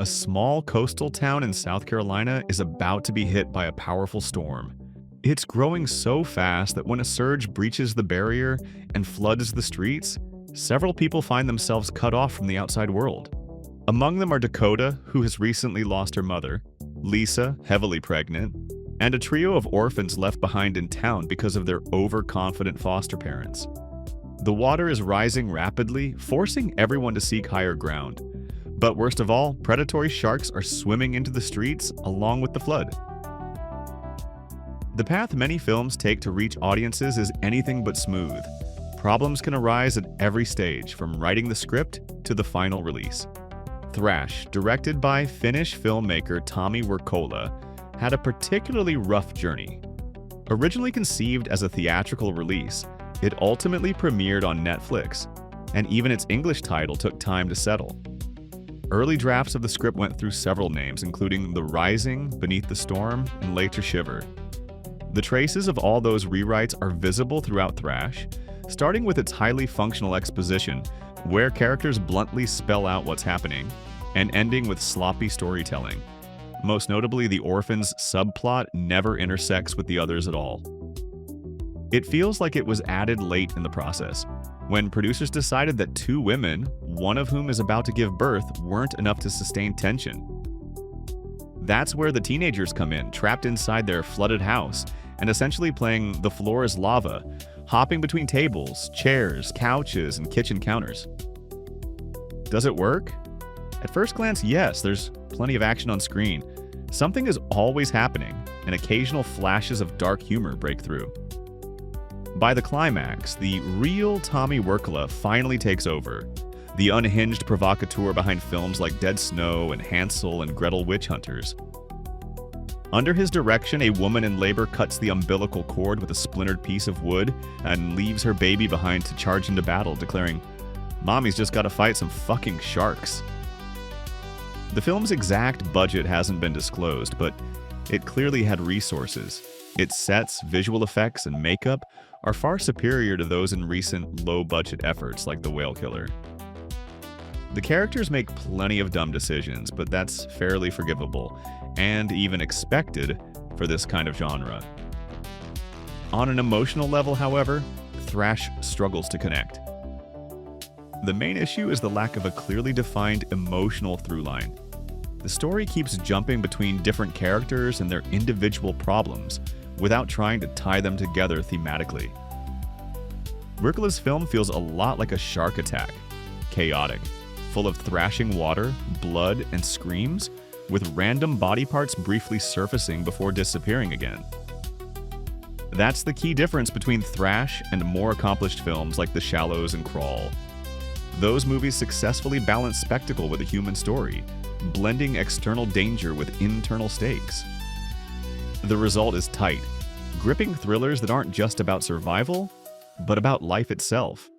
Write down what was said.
small coastal town in South Carolina is about to be hit by a powerful storm. It's growing so fast that when a surge breaches the barrier and floods the streets, several people find themselves cut off from the outside world. Among them are Dakota, who has recently lost her mother, Lisa, heavily pregnant, and a trio of orphans left behind in town because of their overconfident foster parents. The water is rising rapidly, forcing everyone to seek higher ground. But worst of all, predatory sharks are swimming into the streets along with the flood. The path many films take to reach audiences is anything but smooth. Problems can arise at every stage, from writing the script to the final release. Thrash, directed by Finnish filmmaker Tommi Wirkola, had a particularly rough journey. Originally conceived as a theatrical release, it ultimately premiered on Netflix, and even its English title took time to settle. Early drafts of the script went through several names, including The Rising, Beneath the Storm, and Later Shiver. The traces of all those rewrites are visible throughout Thrash, starting with its highly functional exposition, where characters bluntly spell out what's happening, and ending with sloppy storytelling. Most notably, the orphans' subplot never intersects with the others at all. It feels like it was added late in the process, when producers decided that two women, one of whom is about to give birth, weren't enough to sustain tension. That's where the teenagers come in, trapped inside their flooded house, and essentially playing "The Floor is Lava," hopping between tables, chairs, couches, and kitchen counters. Does it work? At first glance, yes, there's plenty of action on screen. Something is always happening, and occasional flashes of dark humor break through. By the climax, the real Tommi Wirkola finally takes over, the unhinged provocateur behind films like Dead Snow and Hansel and Gretel Witch Hunters. Under his direction, a woman in labor cuts the umbilical cord with a splintered piece of wood and leaves her baby behind to charge into battle, declaring, "Mommy's just gotta fight some fucking sharks." The film's exact budget hasn't been disclosed, but it clearly had resources. Its sets, visual effects, and makeup are far superior to those in recent low-budget efforts like The Whale Killer. The characters make plenty of dumb decisions, but that's fairly forgivable, and even expected for this kind of genre. On an emotional level, however, Thrash struggles to connect. The main issue is the lack of a clearly defined emotional through-line. The story keeps jumping between different characters and their individual problems, without trying to tie them together thematically. Wirkola's film feels a lot like a shark attack, chaotic, full of thrashing water, blood, and screams, with random body parts briefly surfacing before disappearing again. That's the key difference between Thrash and more accomplished films like The Shallows and Crawl. Those movies successfully balance spectacle with a human story, blending external danger with internal stakes. The result is tight, gripping thrillers that aren't just about survival, but about life itself.